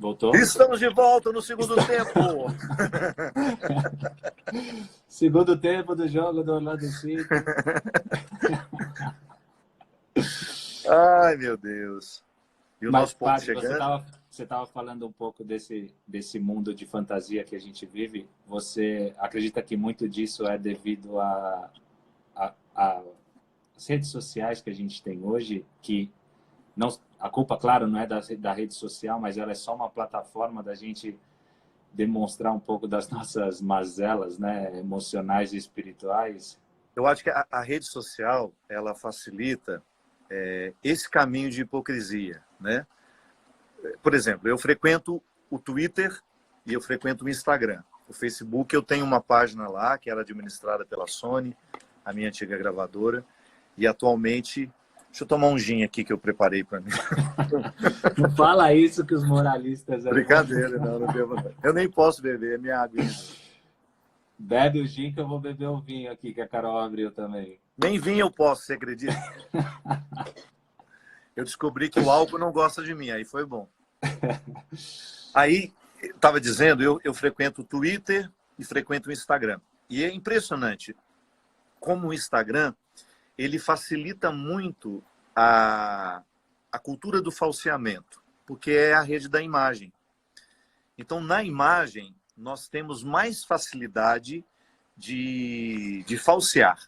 Voltou? Estamos de volta no segundo tempo. Segundo tempo do jogo do Orlando City. Ai, meu Deus. E o Mas, nosso ponto Fábio, chegando? você tava falando um pouco desse mundo de fantasia que a gente vive. Você acredita que muito disso é devido às redes sociais que a gente tem hoje, que não, a culpa, claro, não é da rede social, mas ela é só uma plataforma da gente demonstrar um pouco das nossas mazelas, né, emocionais e espirituais. Eu acho que a rede social, ela facilita esse caminho de hipocrisia, né? Por exemplo, eu frequento o Twitter e eu frequento o Instagram. O Facebook, eu tenho uma página lá, que era administrada pela Sony, a minha antiga gravadora, e atualmente... Deixa eu tomar um gin aqui que eu preparei para mim. Não fala isso que os moralistas... Brincadeira, não devo. Eu nem posso beber, é minha água. Bebe o gin que eu vou beber o vinho aqui, que a Carol abriu também. Nem vinho eu posso, você acredita? Eu descobri que o álcool não gosta de mim, aí foi bom. Aí, estava dizendo, eu frequento o Twitter e frequento o Instagram. E é impressionante como o Instagram, ele facilita muito a cultura do falseamento, porque é a rede da imagem. Então, na imagem, nós temos mais facilidade de falsear.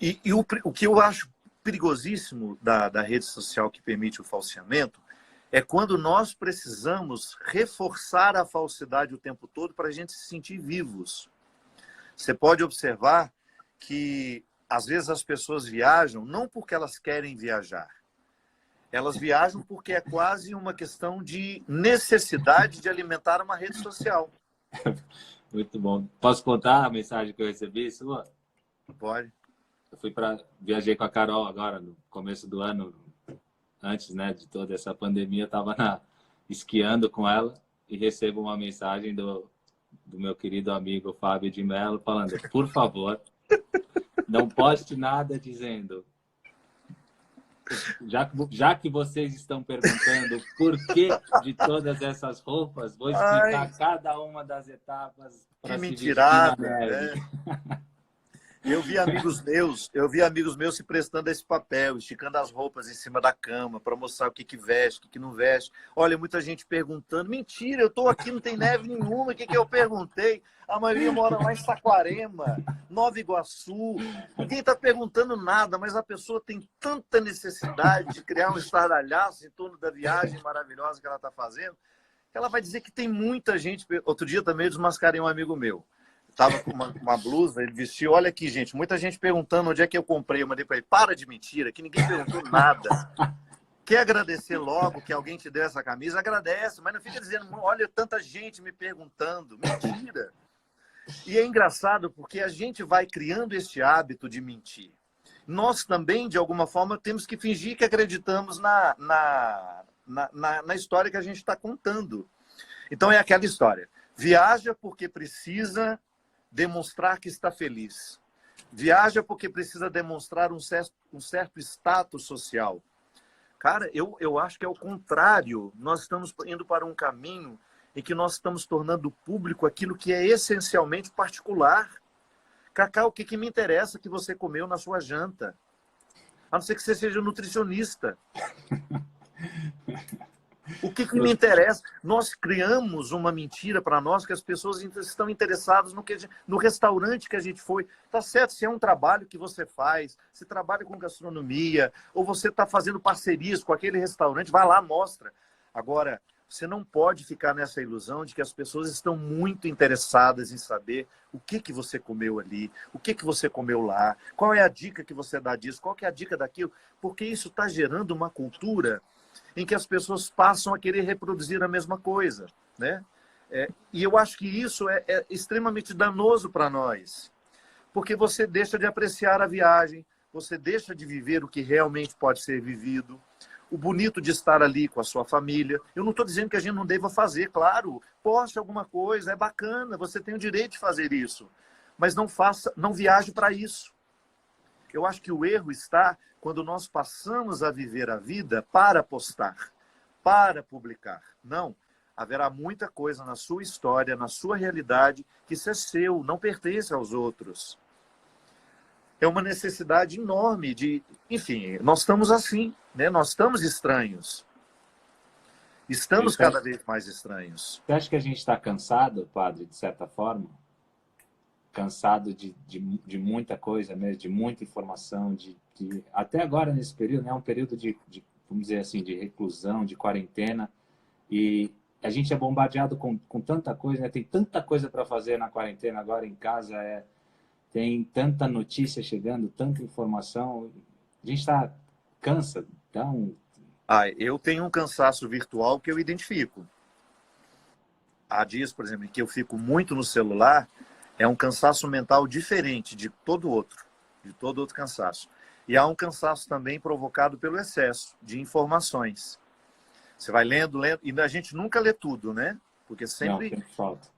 E o que eu acho perigosíssimo da rede social que permite o falseamento é quando nós precisamos reforçar a falsidade o tempo todo para a gente se sentir vivos. Você pode observar que, às vezes, as pessoas viajam não porque elas querem viajar. Elas viajam porque é quase uma questão de necessidade de alimentar uma rede social. Muito bom. Posso contar a mensagem que eu recebi sua? Pode. Eu viajei com a Carol agora, no começo do ano, antes, né, de toda essa pandemia, eu estava esquiando com ela e recebo uma mensagem do meu querido amigo Fábio de Mello falando: por favor, não poste nada dizendo, já que vocês estão perguntando por que de todas essas roupas, vou explicar cada uma das etapas para se vestir na neve. Né? Eu vi amigos meus se prestando a esse papel, esticando as roupas em cima da cama para mostrar o que veste, o que não veste. Olha, muita gente perguntando. Mentira, eu estou aqui, não tem neve nenhuma. O que eu perguntei? A maioria mora lá em Saquarema, Nova Iguaçu. Ninguém está perguntando nada, mas a pessoa tem tanta necessidade de criar um estardalhaço em torno da viagem maravilhosa que ela está fazendo, que ela vai dizer que tem muita gente. Outro dia também eu desmascarei um amigo meu. Estava com uma blusa, ele vestiu. Olha aqui, gente, muita gente perguntando onde é que eu comprei. Eu mandei para ele: para de mentira, que ninguém perguntou nada. Quer agradecer logo que alguém te deu essa camisa? Agradece, mas não fica dizendo: olha, tanta gente me perguntando. Mentira. E é engraçado porque a gente vai criando este hábito de mentir. Nós também, de alguma forma, temos que fingir que acreditamos na história que a gente está contando. Então é aquela história. Viaja porque precisa demonstrar que está feliz. Viaja porque precisa demonstrar um certo status social. Cara, eu acho que é o contrário. Nós estamos indo para um caminho em que nós estamos tornando público aquilo que é essencialmente particular. Cacau, o que me interessa que você comeu na sua janta? A não ser que você seja nutricionista. O que me interessa? Nós criamos uma mentira para nós que as pessoas estão interessadas no restaurante que a gente foi. Tá certo, se é um trabalho que você faz, se trabalha com gastronomia, ou você está fazendo parcerias com aquele restaurante, vai lá, mostra. Agora, você não pode ficar nessa ilusão de que as pessoas estão muito interessadas em saber o que você comeu ali, o que você comeu lá, qual é a dica que você dá disso, qual que é a dica daquilo, porque isso está gerando uma cultura em que as pessoas passam a querer reproduzir a mesma coisa, né? E eu acho que isso é extremamente danoso para nós, porque você deixa de apreciar a viagem, você deixa de viver o que realmente pode ser vivido, o bonito de estar ali com a sua família. Eu não estou dizendo que a gente não deva fazer, claro, poste alguma coisa, é bacana, você tem o direito de fazer isso, mas não viaje para isso. Eu acho que o erro está quando nós passamos a viver a vida para postar, para publicar. Não. Haverá muita coisa na sua história, na sua realidade, que isso é seu, não pertence aos outros. É uma necessidade enorme de... Enfim, nós estamos assim, né? Nós estamos estranhos. Estamos cada vez mais estranhos. Você acha que a gente está cansado, padre, de certa forma? Cansado de muita coisa mesmo, de muita informação, até agora nesse período, né, um período vamos dizer assim, de reclusão, de quarentena, e a gente é bombardeado com tanta coisa, né? Tem tanta coisa para fazer na quarentena agora em casa, tem tanta notícia chegando, tanta informação, a gente cansa, então... Eu tenho um cansaço virtual que eu identifico. Há dias, por exemplo, que eu fico muito no celular, é um cansaço mental diferente de todo outro cansaço. E há um cansaço também provocado pelo excesso de informações. Você vai lendo, e a gente nunca lê tudo, né? Porque sempre... Não, tem falta.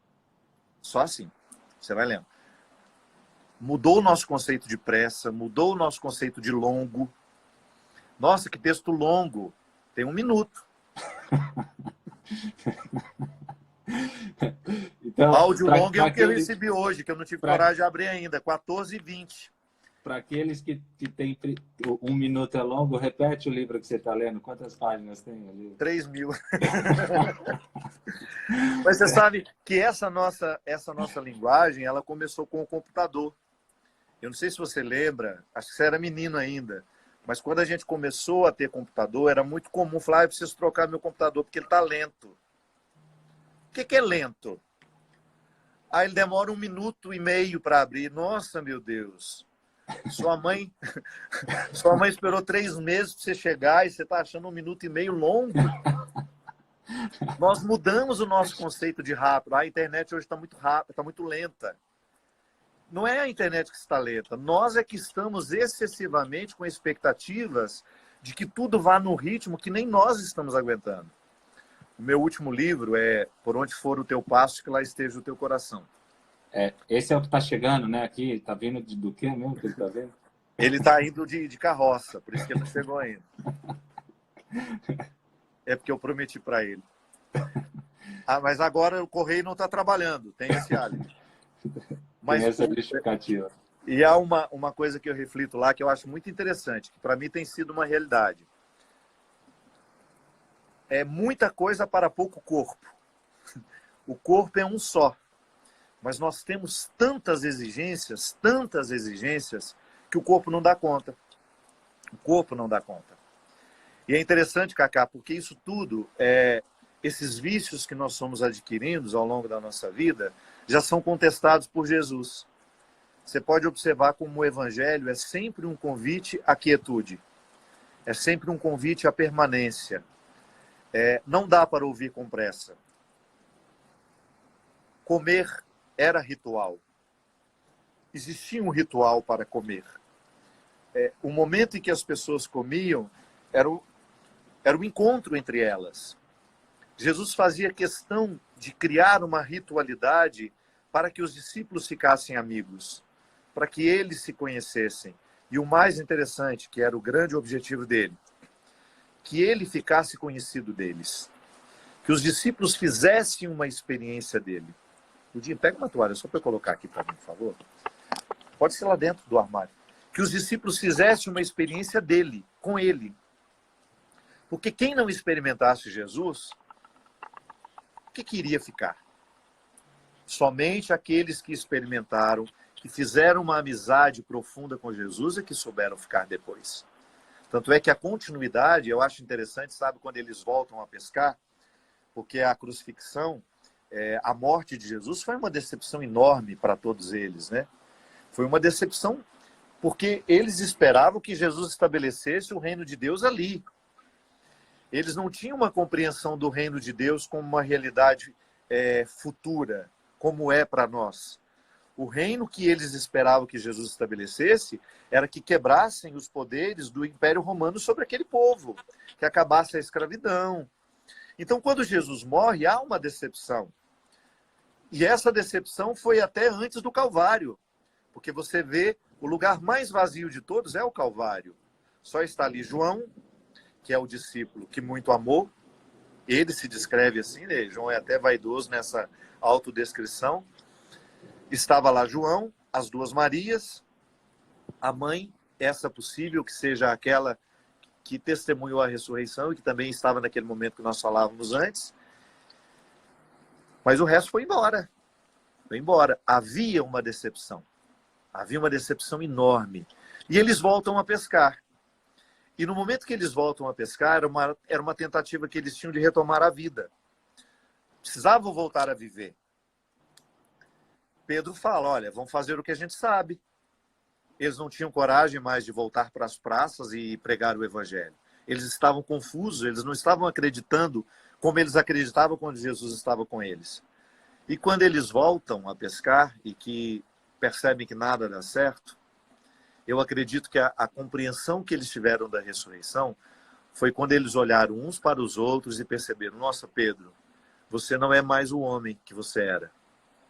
Só assim, você vai lendo. Mudou o nosso conceito de pressa, mudou o nosso conceito de longo. Nossa, que texto longo. Tem 1 minuto. Então, áudio longo é o que eu recebi hoje, que eu não tive coragem de abrir ainda. 14h20. Para aqueles que têm 1 minuto é longo, repete o livro que você está lendo. Quantas páginas tem ali? 3.000. Mas você sabe que essa nossa linguagem, ela começou com o computador. Eu não sei se você lembra, acho que você era menino ainda, mas quando a gente começou a ter computador, era muito comum falar, eu preciso trocar meu computador porque ele está lento. O que é lento? Aí ele demora 1 minuto e meio para abrir. Nossa, meu Deus. Sua mãe esperou 3 meses para você chegar e você está achando 1 minuto e meio longo. Nós mudamos o nosso conceito de rápido. A internet hoje está muito rápida, está muito lenta. Não é a internet que está lenta. Nós é que estamos excessivamente com expectativas de que tudo vá no ritmo que nem nós estamos aguentando. O meu último livro é Por Onde For o Teu Passo, que lá esteja o teu coração. Esse é o que está chegando, né? Aqui, está vindo do que mesmo que ele está vendo? Ele está indo de carroça, por isso que ele não chegou ainda. É porque eu prometi para ele. Mas agora o correio não está trabalhando, tem esse álibi. Tem essa justificativa. E há uma coisa que eu reflito lá que eu acho muito interessante, que para mim tem sido uma realidade. É muita coisa para pouco corpo. O corpo é um só. Mas nós temos tantas exigências, que o corpo não dá conta. O corpo não dá conta. E é interessante, Cacá, porque isso tudo, esses vícios que nós somos adquirindo ao longo da nossa vida, já são contestados por Jesus. Você pode observar como o Evangelho é sempre um convite à quietude. É sempre um convite à permanência. Não dá para ouvir com pressa. Comer era ritual. Existia um ritual para comer. O momento em que as pessoas comiam era o encontro entre elas. Jesus fazia questão de criar uma ritualidade para que os discípulos ficassem amigos, para que eles se conhecessem. E o mais interessante, que era o grande objetivo dele, que ele ficasse conhecido deles. Que os discípulos fizessem uma experiência dele. Ludinho, pega uma toalha só para eu colocar aqui para mim, por favor. Pode ser lá dentro do armário. Que os discípulos fizessem uma experiência dele, com ele. Porque quem não experimentasse Jesus, o que iria ficar? Somente aqueles que experimentaram, que fizeram uma amizade profunda com Jesus é que souberam ficar depois. Tanto é que a continuidade, eu acho interessante, sabe, quando eles voltam a pescar, porque a crucifixão, a morte de Jesus foi uma decepção enorme para todos eles, né? Foi uma decepção porque eles esperavam que Jesus estabelecesse o reino de Deus ali. Eles não tinham uma compreensão do reino de Deus como uma realidade futura, como é para nós. O reino que eles esperavam que Jesus estabelecesse era que quebrassem os poderes do Império Romano sobre aquele povo, que acabasse a escravidão. Então, quando Jesus morre, há uma decepção. E essa decepção foi até antes do Calvário, porque você vê o lugar mais vazio de todos é o Calvário. Só está ali João, que é o discípulo que muito amou, ele se descreve assim, né? João é até vaidoso nessa autodescrição. Estava lá João, as duas Marias, a mãe, essa possível que seja aquela que testemunhou a ressurreição e que também estava naquele momento que nós falávamos antes. Mas o resto foi embora. Foi embora. Havia uma decepção enorme. E eles voltam a pescar. E no momento que eles voltam a pescar, era uma tentativa que eles tinham de retomar a vida. Precisavam voltar a viver. Pedro fala, olha, vamos fazer o que a gente sabe. Eles não tinham coragem mais de voltar para as praças e pregar o evangelho. Eles estavam confusos, eles não estavam acreditando como eles acreditavam quando Jesus estava com eles. E quando eles voltam a pescar e que percebem que nada dá certo, eu acredito que a compreensão que eles tiveram da ressurreição foi quando eles olharam uns para os outros e perceberam, nossa, Pedro, você não é mais o homem que você era.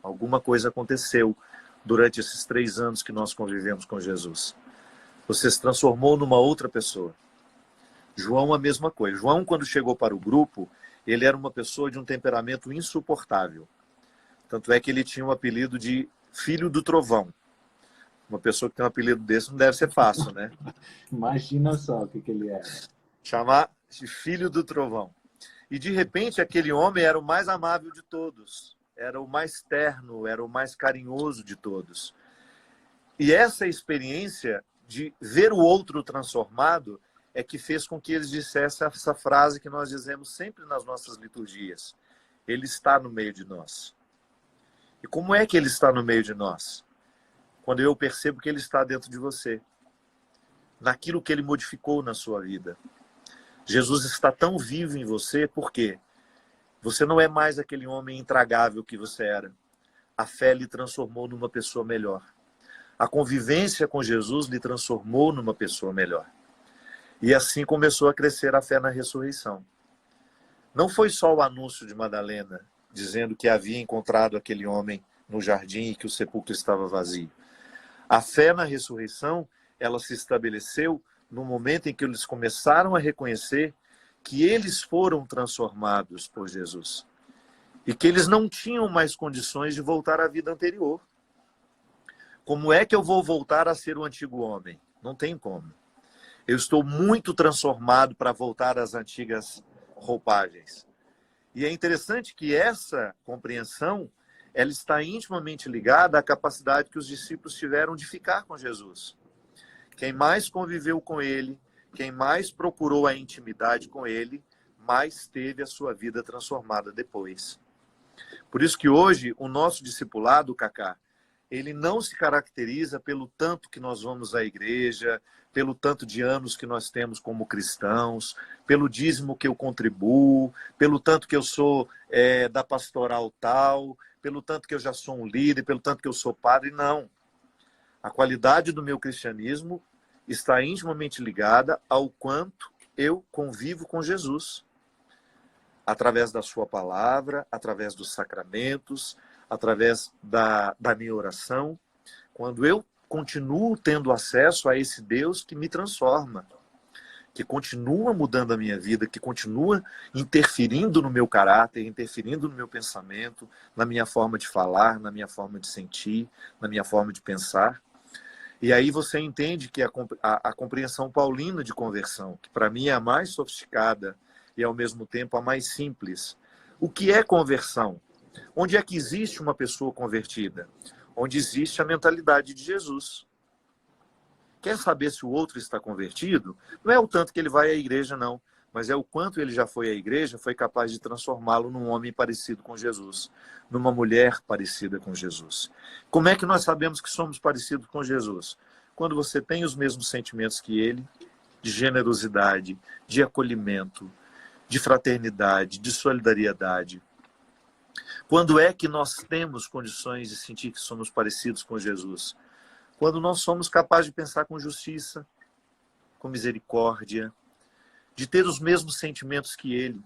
Alguma coisa aconteceu durante esses 3 anos que nós convivemos com Jesus. Você se transformou numa outra pessoa. João, a mesma coisa. João, quando chegou para o grupo, ele era uma pessoa de um temperamento insuportável. Tanto é que ele tinha o apelido de Filho do Trovão. Uma pessoa que tem um apelido desse não deve ser fácil, né? Imagina só o que ele era. Chamar de Filho do Trovão. E, de repente, aquele homem era o mais amável de todos. Era o mais terno, era o mais carinhoso de todos. E essa experiência de ver o outro transformado é que fez com que eles dissessem essa frase que nós dizemos sempre nas nossas liturgias. Ele está no meio de nós. E como é que ele está no meio de nós? Quando eu percebo que ele está dentro de você. Naquilo que ele modificou na sua vida. Jesus está tão vivo em você, por quê? Você não é mais aquele homem intragável que você era. A fé lhe transformou numa pessoa melhor. A convivência com Jesus lhe transformou numa pessoa melhor. E assim começou a crescer a fé na ressurreição. Não foi só o anúncio de Madalena, dizendo que havia encontrado aquele homem no jardim e que o sepulcro estava vazio. A fé na ressurreição, ela se estabeleceu no momento em que eles começaram a reconhecer que eles foram transformados por Jesus. E que eles não tinham mais condições de voltar à vida anterior. Como é que eu vou voltar a ser o antigo homem? Não tem como. Eu estou muito transformado para voltar às antigas roupagens. E é interessante que essa compreensão, ela está intimamente ligada à capacidade que os discípulos tiveram de ficar com Jesus. Quem mais conviveu com ele, quem mais procurou a intimidade com ele, mais teve a sua vida transformada depois. Por isso que hoje o nosso discipulado, Cacá, ele não se caracteriza pelo tanto que nós vamos à igreja, pelo tanto de anos que nós temos como cristãos, pelo dízimo que eu contribuo, pelo tanto que eu sou da pastoral tal, pelo tanto que eu já sou um líder, pelo tanto que eu sou padre. Não. A qualidade do meu cristianismo está intimamente ligada ao quanto eu convivo com Jesus. Através da sua palavra, através dos sacramentos, através da minha oração. Quando eu continuo tendo acesso a esse Deus que me transforma, que continua mudando a minha vida, que continua interferindo no meu caráter, interferindo no meu pensamento, na minha forma de falar, na minha forma de sentir, na minha forma de pensar. E aí você entende que a compreensão paulina de conversão, que para mim é a mais sofisticada e ao mesmo tempo a mais simples. O que é conversão? Onde é que existe uma pessoa convertida? Onde existe a mentalidade de Jesus. Quer saber se o outro está convertido? Não é o tanto que ele vai à igreja, não. Mas é o quanto ele já foi à igreja, foi capaz de transformá-lo num homem parecido com Jesus. Numa mulher parecida com Jesus. Como é que nós sabemos que somos parecidos com Jesus? Quando você tem os mesmos sentimentos que ele, de generosidade, de acolhimento, de fraternidade, de solidariedade. Quando é que nós temos condições de sentir que somos parecidos com Jesus? Quando nós somos capazes de pensar com justiça, com misericórdia, de ter os mesmos sentimentos que ele.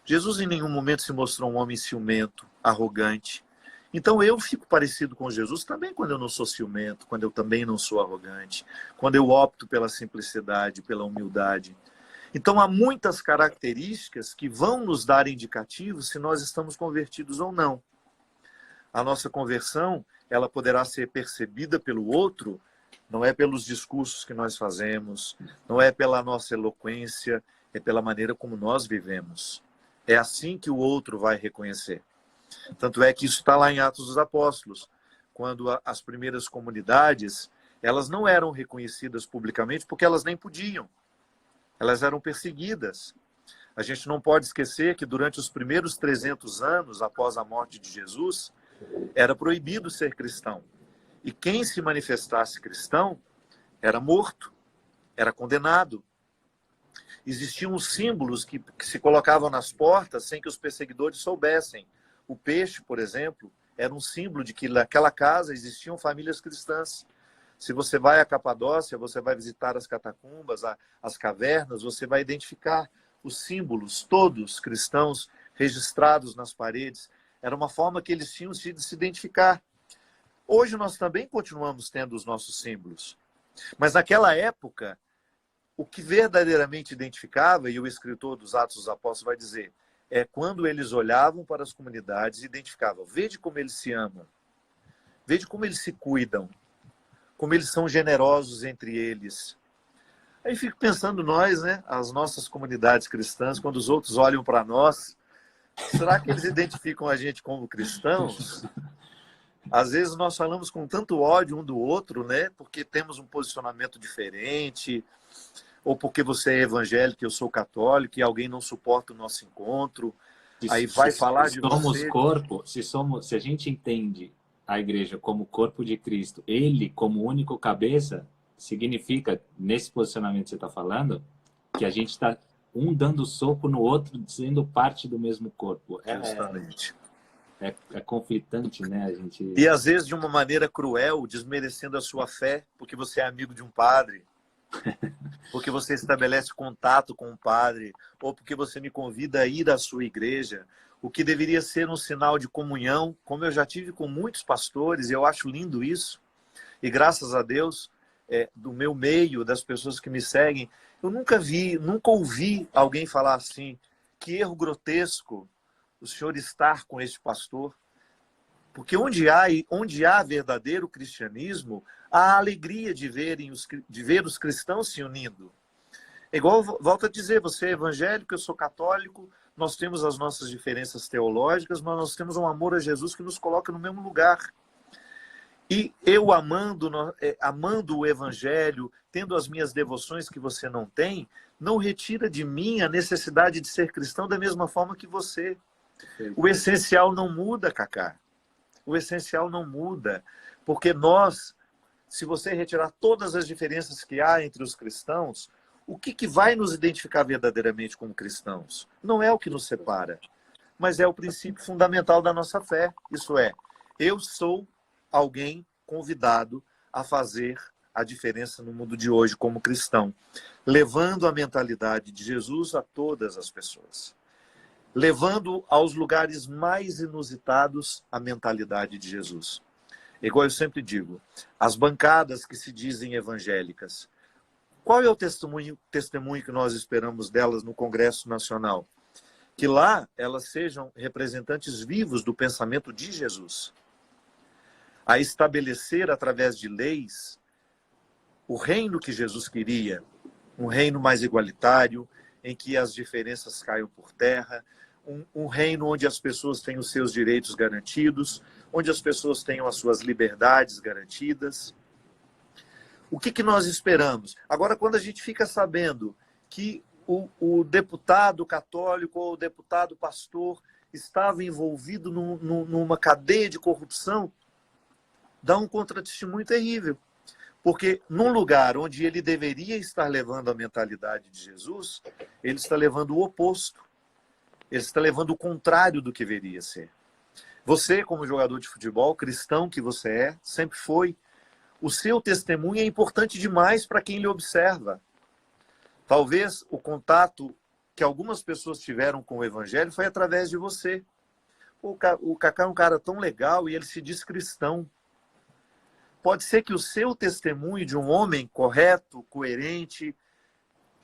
Jesus em nenhum momento se mostrou um homem ciumento, arrogante. Então eu fico parecido com Jesus também quando eu não sou ciumento, quando eu também não sou arrogante, quando eu opto pela simplicidade, pela humildade. Então, há muitas características que vão nos dar indicativos se nós estamos convertidos ou não. A nossa conversão, ela poderá ser percebida pelo outro, não é pelos discursos que nós fazemos, não é pela nossa eloquência, é pela maneira como nós vivemos. É assim que o outro vai reconhecer. Tanto é que isso está lá em Atos dos Apóstolos, quando as primeiras comunidades, elas não eram reconhecidas publicamente porque elas nem podiam. Elas eram perseguidas. A gente não pode esquecer que durante os primeiros 300 anos após a morte de Jesus, era proibido ser cristão. E quem se manifestasse cristão era morto, era condenado. Existiam os símbolos que se colocavam nas portas sem que os perseguidores soubessem. O peixe, por exemplo, era um símbolo de que naquela casa existiam famílias cristãs. Se você vai à Capadócia, você vai visitar as catacumbas, as cavernas, você vai identificar os símbolos, todos cristãos, registrados nas paredes. Era uma forma que eles tinham de se identificar. Hoje nós também continuamos tendo os nossos símbolos. Mas naquela época, o que verdadeiramente identificava, e o escritor dos Atos dos Apóstolos vai dizer, é quando eles olhavam para as comunidades e identificavam, vede como eles se amam, vede como eles se cuidam, como eles são generosos entre eles. Aí fico pensando nós, né, as nossas comunidades cristãs, quando os outros olham para nós, será que eles identificam a gente como cristãos? Às vezes nós falamos com tanto ódio um do outro, né, porque temos um posicionamento diferente, ou porque você é evangélico e eu sou católico e alguém não suporta o nosso encontro, aí vai falar de você. Corpo, se a gente entende a igreja como corpo de Cristo, ele como único cabeça, significa, nesse posicionamento que você está falando, que a gente está um dando soco no outro, sendo parte do mesmo corpo. Justamente. É conflitante, né? E às vezes de uma maneira cruel, desmerecendo a sua fé, porque você é amigo de um padre, porque você estabelece contato com um padre, ou porque você me convida a ir à sua igreja, o que deveria ser um sinal de comunhão, como eu já tive com muitos pastores, e eu acho lindo isso, e graças a Deus, do meu meio, das pessoas que me seguem, eu nunca ouvi alguém falar assim, que erro grotesco o senhor estar com esse pastor, porque onde há verdadeiro cristianismo, há a alegria de ver os cristãos se unindo. É igual, volto a dizer, você é evangélico, eu sou católico, nós temos as nossas diferenças teológicas, mas nós temos um amor a Jesus que nos coloca no mesmo lugar. E eu amando o evangelho, tendo as minhas devoções que você não tem, não retira de mim a necessidade de ser cristão da mesma forma que você. O essencial não muda, Cacá. O essencial não muda. Porque nós, se você retirar todas as diferenças que há entre os cristãos, o que vai nos identificar verdadeiramente como cristãos? Não é o que nos separa, mas é o princípio fundamental da nossa fé. Isso é, eu sou alguém convidado a fazer a diferença no mundo de hoje como cristão, levando a mentalidade de Jesus a todas as pessoas, levando aos lugares mais inusitados a mentalidade de Jesus. Igual eu sempre digo, as bancadas que se dizem evangélicas, qual é o testemunho que nós esperamos delas no Congresso Nacional? Que lá elas sejam representantes vivos do pensamento de Jesus, a estabelecer através de leis o reino que Jesus queria, um reino mais igualitário, em que as diferenças caiam por terra, um reino onde as pessoas têm os seus direitos garantidos, onde as pessoas tenham as suas liberdades garantidas. O que nós esperamos? Agora, quando a gente fica sabendo que o deputado católico ou o deputado pastor estava envolvido numa cadeia de corrupção, dá um contratestemunho terrível. Porque num lugar onde ele deveria estar levando a mentalidade de Jesus, ele está levando o oposto. Ele está levando o contrário do que deveria ser. Você, como jogador de futebol, cristão que você é, sempre foi, o seu testemunho é importante demais para quem lhe observa. Talvez o contato que algumas pessoas tiveram com o evangelho foi através de você. O Cacá é um cara tão legal e ele se diz cristão. Pode ser que o seu testemunho de um homem correto, coerente,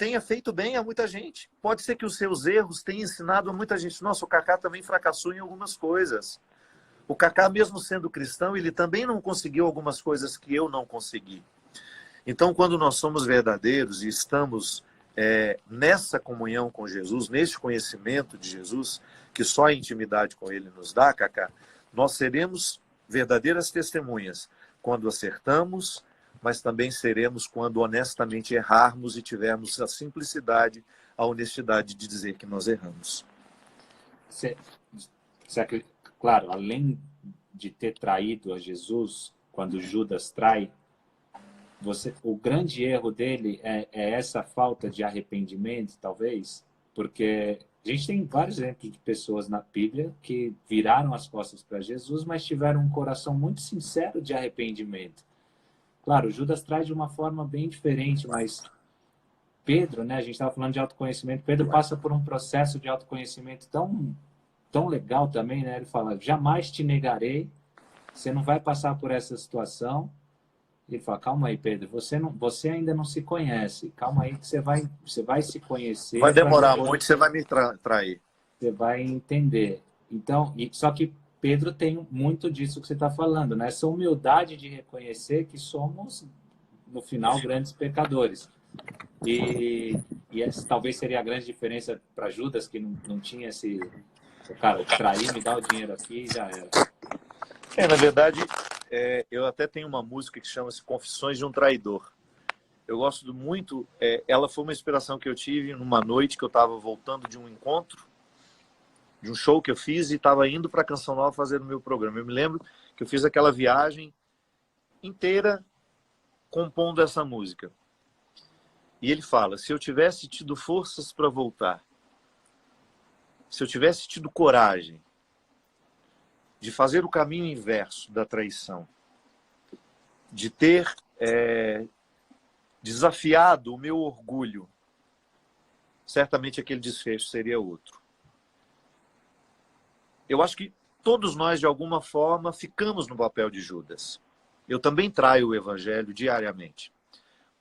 tenha feito bem a muita gente. Pode ser que os seus erros tenham ensinado a muita gente. Nossa, o Kaká também fracassou em algumas coisas. O Kaká, mesmo sendo cristão, ele também não conseguiu algumas coisas que eu não consegui. Então, quando nós somos verdadeiros e estamos nessa comunhão com Jesus, nesse conhecimento de Jesus, que só a intimidade com ele nos dá, Kaká, nós seremos verdadeiras testemunhas quando acertamos, mas também seremos quando honestamente errarmos e tivermos a simplicidade, a honestidade de dizer que nós erramos. Claro, além de ter traído a Jesus, quando Judas trai, o grande erro dele é essa falta de arrependimento, talvez, porque a gente tem vários exemplos de pessoas na Bíblia que viraram as costas para Jesus, mas tiveram um coração muito sincero de arrependimento. Claro, Judas traz de uma forma bem diferente, mas Pedro, né, a gente estava falando de autoconhecimento, Pedro passa por um processo de autoconhecimento tão legal também, né? Ele fala, jamais te negarei, você não vai passar por essa situação. Ele fala, calma aí, Pedro, você ainda não se conhece. Calma aí que você vai se conhecer. Vai demorar muito, você vai me trair. Você vai entender. Então, só que Pedro tem muito disso que você está falando, né? Essa humildade de reconhecer que somos, no final, grandes pecadores. E essa talvez seria a grande diferença para Judas, que não tinha esse... Cara, trair, me dá o dinheiro aqui e já era. Na verdade... eu até tenho uma música que chama-se Confissões de um Traidor. Eu gosto muito, ela foi uma inspiração que eu tive numa noite que eu estava voltando de um encontro, de um show que eu fiz e estava indo para a Canção Nova fazer o meu programa. Eu me lembro que eu fiz aquela viagem inteira compondo essa música. E ele fala, se eu tivesse tido forças para voltar, se eu tivesse tido coragem, de fazer o caminho inverso da traição, de ter desafiado o meu orgulho, certamente aquele desfecho seria outro. Eu acho que todos nós, de alguma forma, ficamos no papel de Judas. Eu também traio o evangelho diariamente.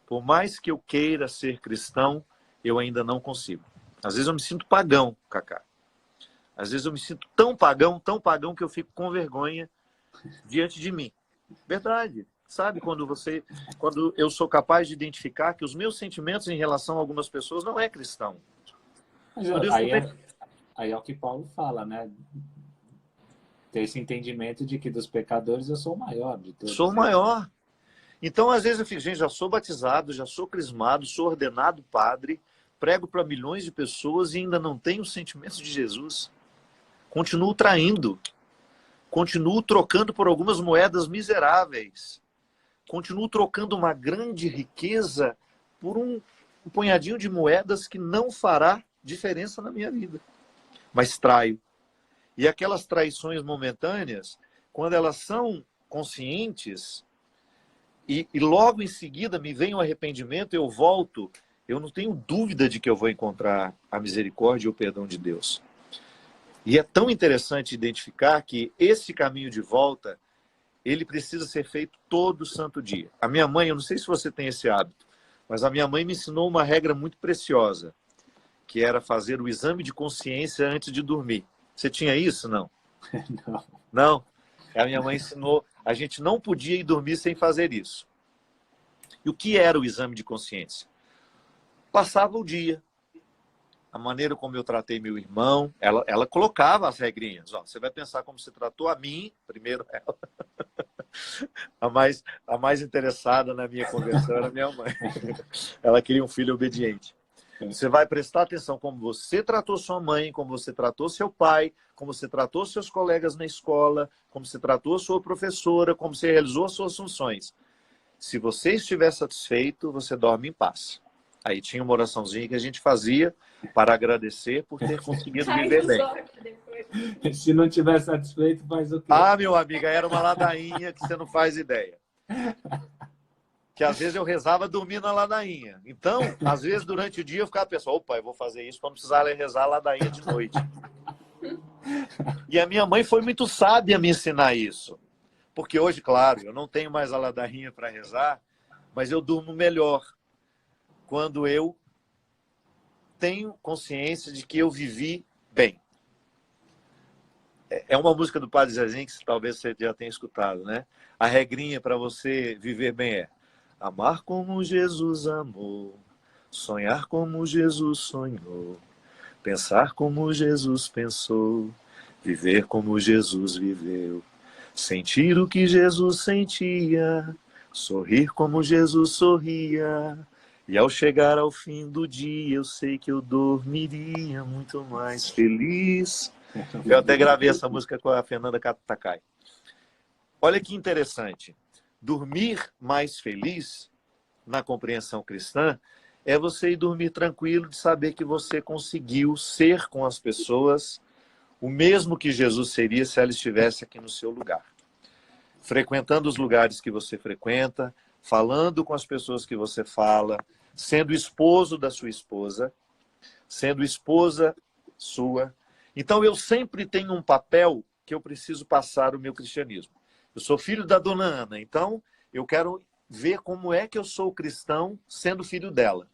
Por mais que eu queira ser cristão, eu ainda não consigo. Às vezes eu me sinto pagão, Kaká. Às vezes eu me sinto tão pagão que eu fico com vergonha diante de mim. Verdade. Sabe, quando eu sou capaz de identificar que os meus sentimentos em relação a algumas pessoas não é cristão. Mas aí é o que Paulo fala, né? Ter esse entendimento de que dos pecadores eu sou o maior de todos. Sou o maior. Então, às vezes eu fico, gente, já sou batizado, já sou crismado, sou ordenado padre, prego para milhões de pessoas e ainda não tenho os sentimentos de Jesus. Continuo traindo. Continuo trocando por algumas moedas miseráveis. Continuo trocando uma grande riqueza por um punhadinho de moedas que não fará diferença na minha vida. Mas traio. E aquelas traições momentâneas, quando elas são conscientes e logo em seguida me vem o arrependimento, eu volto, eu não tenho dúvida de que eu vou encontrar a misericórdia e o perdão de Deus. E é tão interessante identificar que esse caminho de volta, ele precisa ser feito todo santo dia. A minha mãe, eu não sei se você tem esse hábito, mas a minha mãe me ensinou uma regra muito preciosa, que era fazer o exame de consciência antes de dormir. Você tinha isso, não? Não. Não? A minha mãe ensinou, a gente não podia ir dormir sem fazer isso. E o que era o exame de consciência? Passava o dia. A maneira como eu tratei meu irmão, ela colocava as regrinhas. Ó, você vai pensar como você tratou a mim, primeiro ela. A mais interessada na minha conversão era minha mãe. Ela queria um filho obediente. Você vai prestar atenção como você tratou sua mãe, como você tratou seu pai, como você tratou seus colegas na escola, como você tratou sua professora, como você realizou as suas funções. Se você estiver satisfeito, você dorme em paz. Aí tinha uma oraçãozinha que a gente fazia para agradecer por ter conseguido viver bem. Se não estiver satisfeito, faz o quê? Ah, meu amigo, era uma ladainha que você não faz ideia. Que às vezes eu rezava dormindo na ladainha. Então, às vezes durante o dia eu ficava pensando, opa, eu vou fazer isso para não precisar rezar a ladainha de noite. E a minha mãe foi muito sábia me ensinar isso. Porque hoje, claro, eu não tenho mais a ladainha para rezar, mas eu durmo melhor quando eu tenho consciência de que eu vivi bem. É uma música do Padre Zezinho que talvez você já tenha escutado, né? A regrinha para você viver bem é: amar como Jesus amou, sonhar como Jesus sonhou, pensar como Jesus pensou, viver como Jesus viveu, sentir o que Jesus sentia, sorrir como Jesus sorria. E ao chegar ao fim do dia, eu sei que eu dormiria muito mais feliz. Eu até gravei essa música com a Fernanda Takai. Olha que interessante. Dormir mais feliz, na compreensão cristã, é você ir dormir tranquilo de saber que você conseguiu ser com as pessoas o mesmo que Jesus seria se ela estivesse aqui no seu lugar. Frequentando os lugares que você frequenta, falando com as pessoas que você fala, sendo esposo da sua esposa, sendo esposa sua. Então, eu sempre tenho um papel que eu preciso passar o meu cristianismo. Eu sou filho da dona Ana, então eu quero ver como é que eu sou cristão sendo filho dela.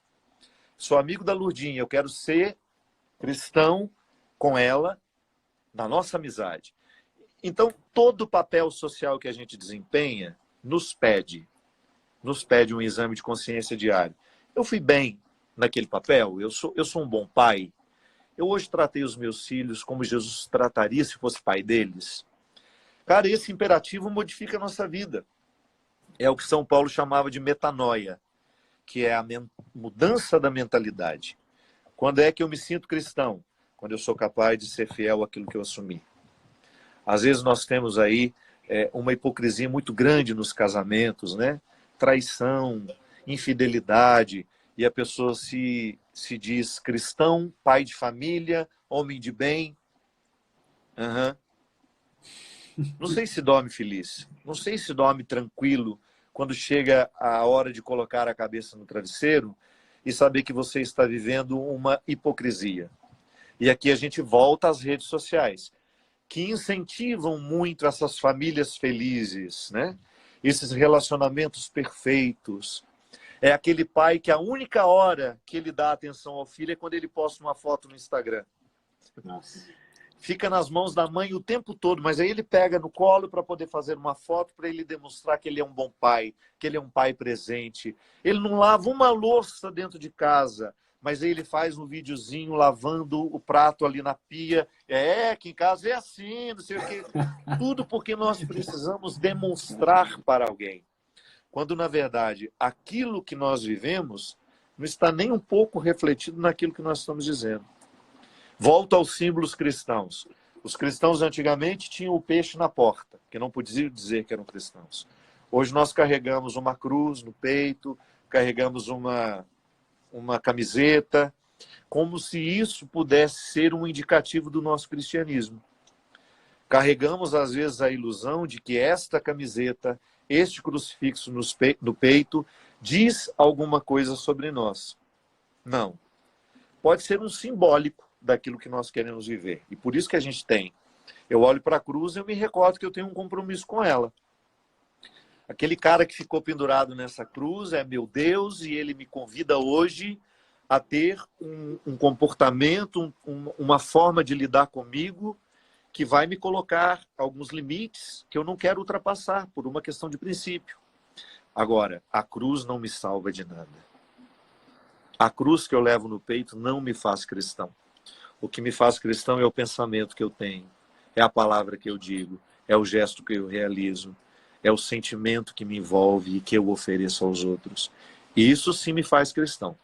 Sou amigo da Lurdinha, eu quero ser cristão com ela na nossa amizade. Então, todo o papel social que a gente desempenha nos pede um exame de consciência diário. Eu fui bem naquele papel? Eu sou um bom pai? Eu hoje tratei os meus filhos como Jesus trataria se fosse pai deles? Cara, esse imperativo modifica a nossa vida. É o que São Paulo chamava de metanoia, que é a mudança da mentalidade. Quando é que eu me sinto cristão? Quando eu sou capaz de ser fiel àquilo que eu assumi. Às vezes nós temos aí uma hipocrisia muito grande nos casamentos, né? Traição, infidelidade, e a pessoa se diz cristão, pai de família, homem de bem. Uhum. Não sei se dorme feliz, não sei se dorme tranquilo quando chega a hora de colocar a cabeça no travesseiro e saber que você está vivendo uma hipocrisia. E aqui a gente volta às redes sociais, que incentivam muito essas famílias felizes, né? Esses relacionamentos perfeitos. É aquele pai que a única hora que ele dá atenção ao filho é quando ele posta uma foto no Instagram. Nossa. Fica nas mãos da mãe o tempo todo, mas aí ele pega no colo para poder fazer uma foto, para ele demonstrar que ele é um bom pai, que ele é um pai presente. Ele não lava uma louça dentro de casa, mas aí ele faz um videozinho lavando o prato ali na pia. Que em casa é assim, não sei o quê. Tudo porque nós precisamos demonstrar para alguém. Quando, na verdade, aquilo que nós vivemos não está nem um pouco refletido naquilo que nós estamos dizendo. Volto aos símbolos cristãos. Os cristãos antigamente tinham o peixe na porta, que não podiam dizer que eram cristãos. Hoje nós carregamos uma cruz no peito, carregamos uma camiseta, como se isso pudesse ser um indicativo do nosso cristianismo. Carregamos, às vezes, a ilusão de que esta camiseta, este crucifixo no peito, diz alguma coisa sobre nós. Não. Pode ser um simbólico daquilo que nós queremos viver. E por isso que a gente tem. Eu olho para a cruz e eu me recordo que eu tenho um compromisso com ela. Aquele cara que ficou pendurado nessa cruz é meu Deus e ele me convida hoje a ter um comportamento, uma forma de lidar comigo que vai me colocar alguns limites que eu não quero ultrapassar por uma questão de princípio. Agora, a cruz não me salva de nada. A cruz que eu levo no peito não me faz cristão. O que me faz cristão é o pensamento que eu tenho, é a palavra que eu digo, é o gesto que eu realizo, é o sentimento que me envolve e que eu ofereço aos outros. E isso sim me faz cristão.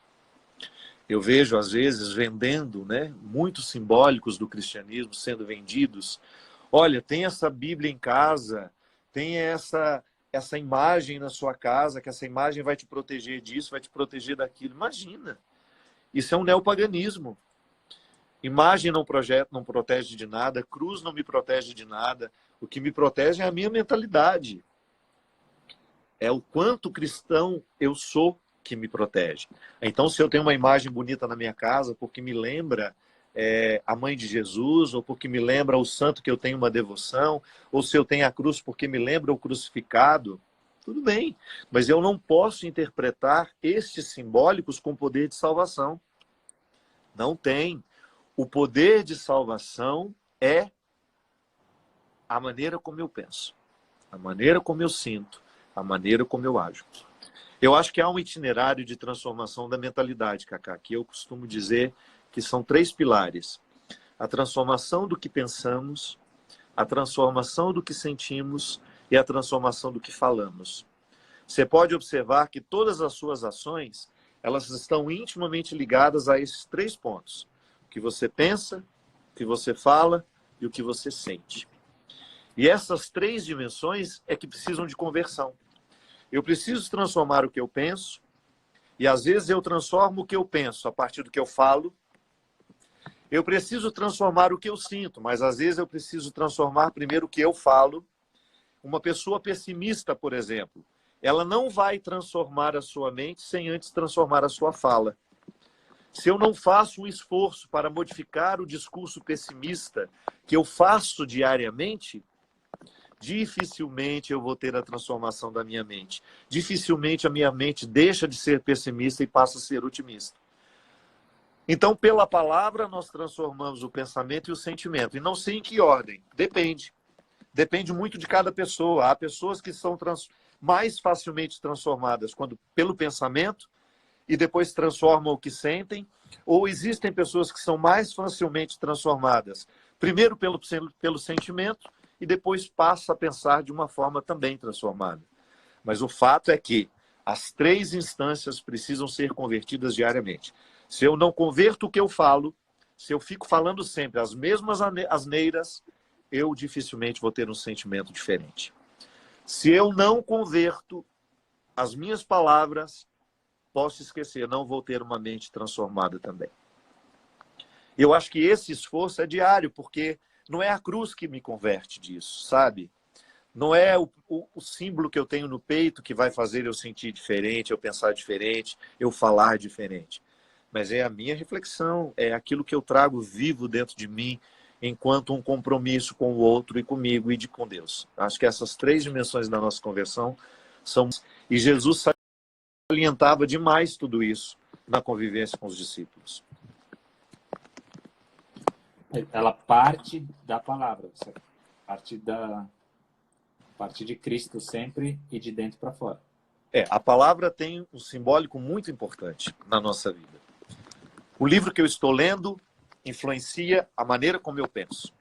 Eu vejo, às vezes, vendendo, né, muitos simbólicos do cristianismo sendo vendidos. Olha, tem essa Bíblia em casa, tem essa imagem na sua casa, que essa imagem vai te proteger disso, vai te proteger daquilo. Imagina! Isso é um neopaganismo. Imagem não protege de nada, cruz não me protege de nada. O que me protege é a minha mentalidade. É o quanto cristão eu sou que me protege. Então, se eu tenho uma imagem bonita na minha casa, porque me lembra a mãe de Jesus, ou porque me lembra o santo que eu tenho uma devoção, ou se eu tenho a cruz porque me lembra o crucificado, tudo bem. Mas eu não posso interpretar estes simbólicos com poder de salvação. Não tem. O poder de salvação é a maneira como eu penso, a maneira como eu sinto, a maneira como eu ajo. Eu acho que há um itinerário de transformação da mentalidade, Cacá, que eu costumo dizer que são 3 pilares. A transformação do que pensamos, a transformação do que sentimos e a transformação do que falamos. Você pode observar que todas as suas ações, elas estão intimamente ligadas a esses 3 pontos. O que você pensa, o que você fala e o que você sente. E essas 3 dimensões é que precisam de conversão. Eu preciso transformar o que eu penso, e às vezes eu transformo o que eu penso a partir do que eu falo. Eu preciso transformar o que eu sinto, mas às vezes eu preciso transformar primeiro o que eu falo. Uma pessoa pessimista, por exemplo, ela não vai transformar a sua mente sem antes transformar a sua fala. Se eu não faço um esforço para modificar o discurso pessimista que eu faço diariamente, dificilmente eu vou ter a transformação da minha mente. Dificilmente a minha mente deixa de ser pessimista e passa a ser otimista. Então, pela palavra, nós transformamos o pensamento e o sentimento. E não sei em que ordem. Depende. Depende muito de cada pessoa. Há pessoas que são mais facilmente transformadas pelo pensamento e depois transformam o que sentem. Ou existem pessoas que são mais facilmente transformadas, primeiro pelo sentimento, e depois passa a pensar de uma forma também transformada. Mas o fato é que as 3 instâncias precisam ser convertidas diariamente. Se eu não converto o que eu falo, se eu fico falando sempre as mesmas asneiras, eu dificilmente vou ter um sentimento diferente. Se eu não converto as minhas palavras, posso esquecer, não vou ter uma mente transformada também. Eu acho que esse esforço é diário, porque não é a cruz que me converte disso, sabe? Não é o símbolo que eu tenho no peito que vai fazer eu sentir diferente, eu pensar diferente, eu falar diferente. Mas é a minha reflexão, é aquilo que eu trago vivo dentro de mim, enquanto um compromisso com o outro e comigo e com Deus. Acho que essas 3 dimensões da nossa conversão são... E Jesus salientava demais tudo isso na convivência com os discípulos. Ela parte da palavra, parte de Cristo sempre e de dentro para fora. A palavra tem um simbólico muito importante na nossa vida. O livro que eu estou lendo influencia a maneira como eu penso.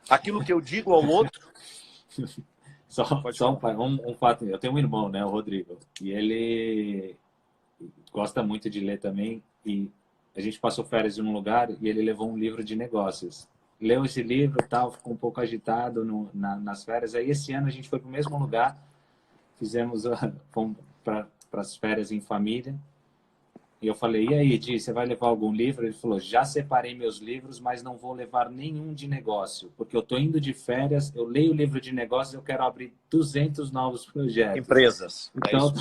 Aquilo que eu digo ao outro... Só um fato. Eu tenho um irmão, né, o Rodrigo, e ele gosta muito de ler também, e a gente passou férias em um lugar e ele levou um livro de negócios. Leu esse livro e tal, ficou um pouco agitado nas férias. Aí esse ano a gente foi para o mesmo lugar, fomos para as férias em família. E eu falei, e aí, Di, você vai levar algum livro? Ele falou, já separei meus livros, mas não vou levar nenhum de negócio, porque eu estou indo de férias, eu leio o livro de negócios, eu quero abrir 200 novos projetos. Empresas. Então,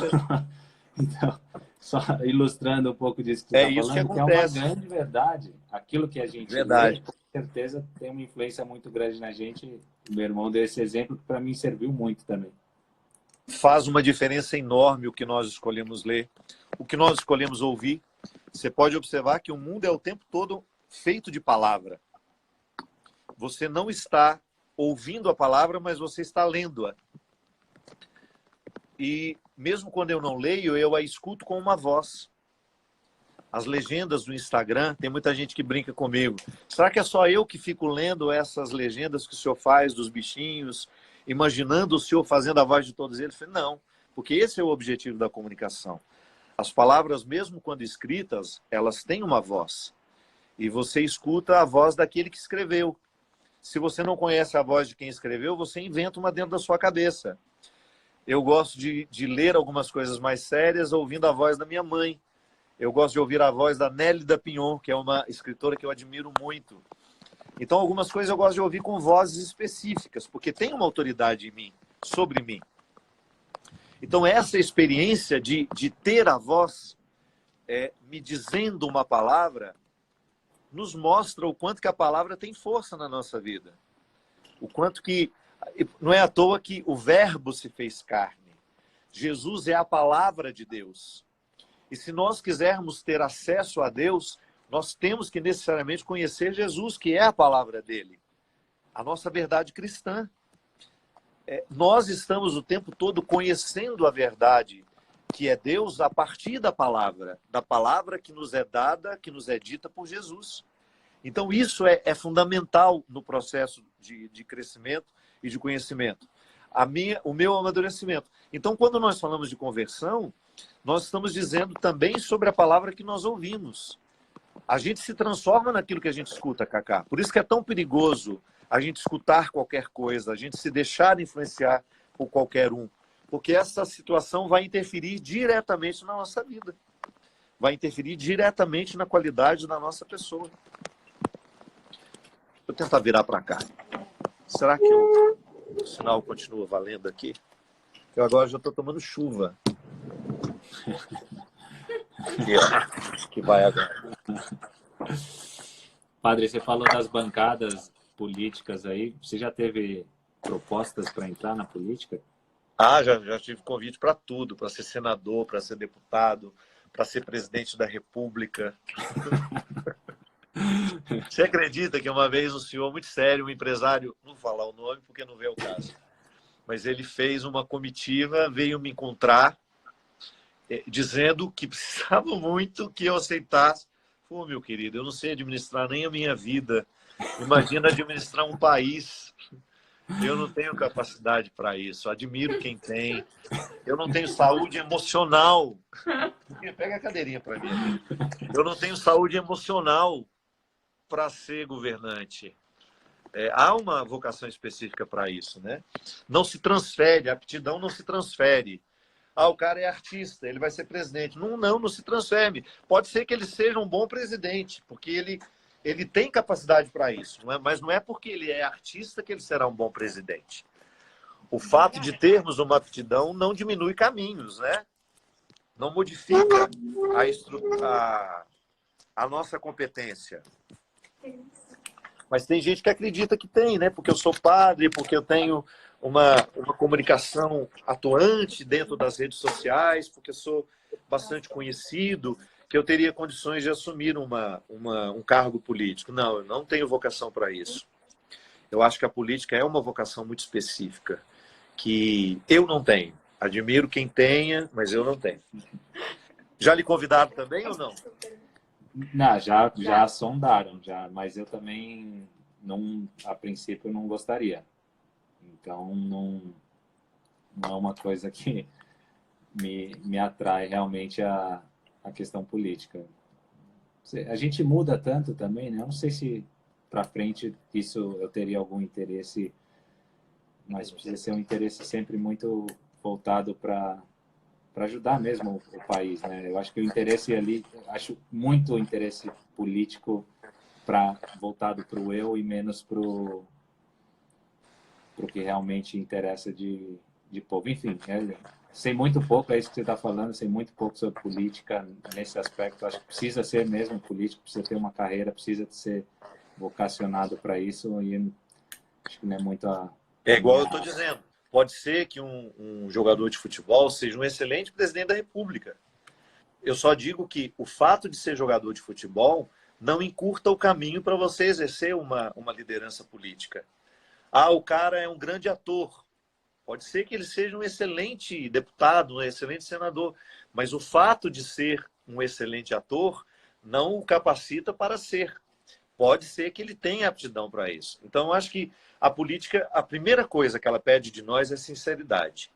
então só ilustrando um pouco disso que você está falando, que é uma grande verdade. Aquilo que a gente lê, com certeza tem uma influência muito grande na gente. O meu irmão deu esse exemplo que para mim serviu muito também. Faz uma diferença enorme o que nós escolhemos ler, o que nós escolhemos ouvir. Você pode observar que o mundo é o tempo todo feito de palavra. Você não está ouvindo a palavra, mas você está lendo-a. E mesmo quando eu não leio, eu a escuto com uma voz. As legendas do Instagram, tem muita gente que brinca comigo. Será que é só eu que fico lendo essas legendas que o senhor faz dos bichinhos, imaginando o senhor fazendo a voz de todos eles? Eu falei, não, porque esse é o objetivo da comunicação. As palavras, mesmo quando escritas, elas têm uma voz. E você escuta a voz daquele que escreveu. Se você não conhece a voz de quem escreveu, você inventa uma dentro da sua cabeça. Eu gosto de ler algumas coisas mais sérias ouvindo a voz da minha mãe. Eu gosto de ouvir a voz da Nélida Pinhon, que é uma escritora que eu admiro muito. Então, algumas coisas eu gosto de ouvir com vozes específicas, porque tem uma autoridade em mim, sobre mim. Então, essa experiência de ter a voz me dizendo uma palavra, nos mostra o quanto que a palavra tem força na nossa vida. O quanto que... Não é à toa que o verbo se fez carne. Jesus é a palavra de Deus. E se nós quisermos ter acesso a Deus, Nós temos que necessariamente conhecer Jesus, que é a palavra dele, a nossa verdade cristã. Nós estamos o tempo todo conhecendo a verdade, que é Deus, a partir da palavra que nos é dada, que nos é dita por Jesus. Então, isso é fundamental no processo de crescimento e de conhecimento. O meu amadurecimento. Então, quando nós falamos de conversão, nós estamos dizendo também sobre a palavra que nós ouvimos. A gente se transforma naquilo que a gente escuta, Cacá. Por isso que é tão perigoso a gente escutar qualquer coisa, a gente se deixar influenciar por qualquer um. Porque essa situação vai interferir diretamente na nossa vida. Vai interferir diretamente na qualidade da nossa pessoa. Vou tentar virar para cá. Será que o sinal continua valendo aqui? Eu agora já estou tomando chuva. Aqui, ó, que vai agora. Padre, você falou das bancadas políticas aí. Você já teve propostas para entrar na política? Já tive convite para tudo, para ser senador, para ser deputado, para ser presidente da República. Você acredita que uma vez um senhor muito sério, um empresário, não vou falar o nome porque não veio o caso, mas ele fez uma comitiva, veio me encontrar, dizendo que precisava muito que eu aceitasse. Pô, meu querido, eu não sei administrar nem a minha vida. Imagina administrar um país. Eu não tenho capacidade para isso. Admiro quem tem. Eu não tenho saúde emocional. Pega a cadeirinha para mim. Eu não tenho saúde emocional para ser governante. Há uma vocação específica para isso, né? Não se transfere, a aptidão não se transfere. O cara é artista, ele vai ser presidente. Não se transfere. Pode ser que ele seja um bom presidente, porque ele tem capacidade para isso. Mas não é porque ele é artista que ele será um bom presidente. O fato de termos uma aptidão não diminui caminhos, né? Não modifica a nossa competência. Mas tem gente que acredita que tem, né? Porque eu sou padre, porque eu tenho uma comunicação atuante dentro das redes sociais, porque eu sou bastante conhecido, que eu teria condições de assumir um cargo político. Não, eu não tenho vocação para isso. Eu acho que a política é uma vocação muito específica, que eu não tenho. Admiro quem tenha, mas eu não tenho. Já lhe convidaram também ou não? Não, já sondaram, mas eu também, a princípio, não gostaria. Então, não é uma coisa que me atrai realmente a questão política. A gente muda tanto também, né? Eu não sei se para frente isso eu teria algum interesse, mas precisa ser um interesse sempre muito voltado para ajudar mesmo o país, né? Eu acho que o interesse ali, acho muito interesse político voltado para o eu e menos para o que realmente interessa de povo. Enfim, sei muito pouco, é isso que você está falando, sei muito pouco sobre política nesse aspecto. Acho que precisa ser mesmo político, precisa ter uma carreira, precisa ser vocacionado para isso, e acho que não é muito É igual eu estou dizendo. Pode ser que um jogador de futebol seja um excelente presidente da República. Eu só digo que o fato de ser jogador de futebol não encurta o caminho para você exercer uma liderança política. O cara é um grande ator. Pode ser que ele seja um excelente deputado, um excelente senador, mas o fato de ser um excelente ator não o capacita para ser. Pode ser que ele tenha aptidão para isso. Então, eu acho que a política, a primeira coisa que ela pede de nós é sinceridade.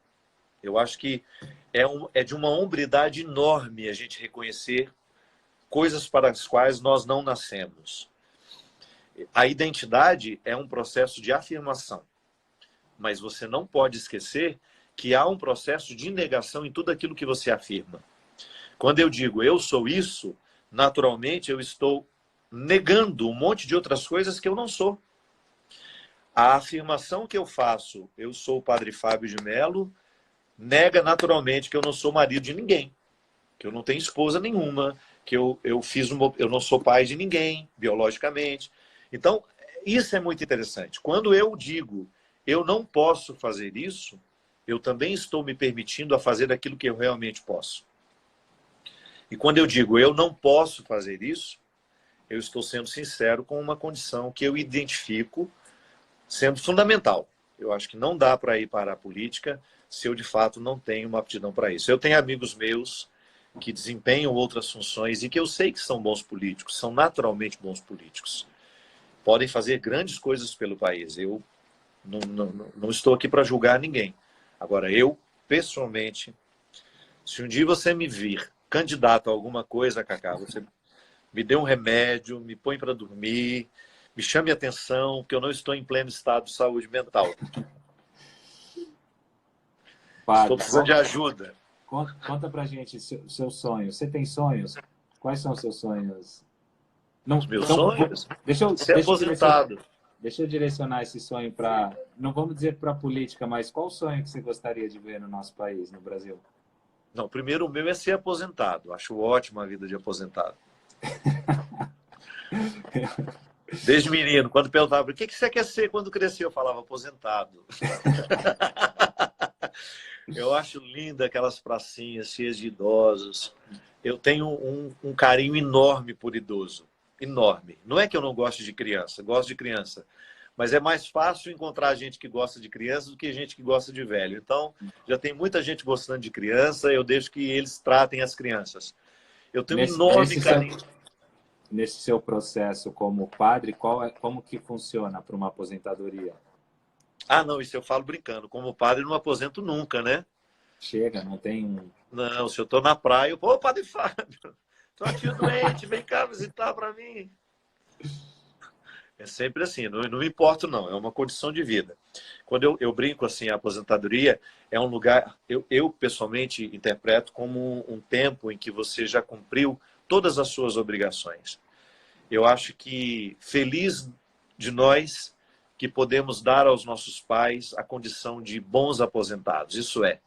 Eu acho que é de uma hombridade enorme a gente reconhecer coisas para as quais nós não nascemos. A identidade é um processo de afirmação, mas você não pode esquecer que há um processo de negação em tudo aquilo que você afirma. Quando eu digo eu sou isso, naturalmente eu estou negando um monte de outras coisas que eu não sou. A afirmação que eu faço, eu sou o Padre Fábio de Mello, nega naturalmente que eu não sou marido de ninguém, que eu não tenho esposa nenhuma, que eu não sou pai de ninguém, biologicamente. Então, isso é muito interessante. Quando eu digo eu não posso fazer isso, eu também estou me permitindo a fazer aquilo que eu realmente posso. E quando eu digo eu não posso fazer isso, eu estou sendo sincero com uma condição que eu identifico sendo fundamental. Eu acho que não dá para ir para a política se eu, de fato, não tenho uma aptidão para isso. Eu tenho amigos meus que desempenham outras funções e que eu sei que são bons políticos, são naturalmente bons políticos. Podem fazer grandes coisas pelo país. Eu não estou aqui para julgar ninguém. Agora, eu, pessoalmente, se um dia você me vir candidato a alguma coisa, Cacá, você me dê um remédio, me põe para dormir, me chame a atenção, porque eu não estou em pleno estado de saúde mental. Padre, Estou precisando de ajuda. conta pra gente seus sonhos. Você tem sonhos? Quais são os seus sonhos? Não, Os meus então, sonhos? deixa Ser aposentado. deixa eu direcionar esse sonho para, não vamos dizer para a política, mas qual sonho que você gostaria de ver no nosso país, no Brasil? Não, primeiro o meu é ser aposentado. Acho ótima a vida de aposentado. Desde menino, quando perguntava, o que você quer ser quando crescer? Eu falava, aposentado. Eu acho linda aquelas pracinhas cheias de idosos. Eu tenho um carinho enorme por idoso. Enorme. Não é que eu não gosto de criança, gosto de criança. Mas é mais fácil encontrar gente que gosta de criança do que gente que gosta de velho. Então, já tem muita gente gostando de criança, eu deixo que eles tratem as crianças. Eu tenho um enorme carinho. Nesse seu processo como padre, como que funciona para uma aposentadoria? Ah, não, isso eu falo brincando. Como padre, não aposento nunca, né? Chega, não tem Não, se eu estou na praia, eu, ô, padre Fábio, estou aqui doente, vem cá visitar para mim. É sempre assim, não me importo não, é uma condição de vida. Quando eu brinco assim, a aposentadoria é um lugar, eu pessoalmente interpreto como um tempo em que você já cumpriu todas as suas obrigações. Eu acho que feliz de nós que podemos dar aos nossos pais a condição de bons aposentados. Isso é,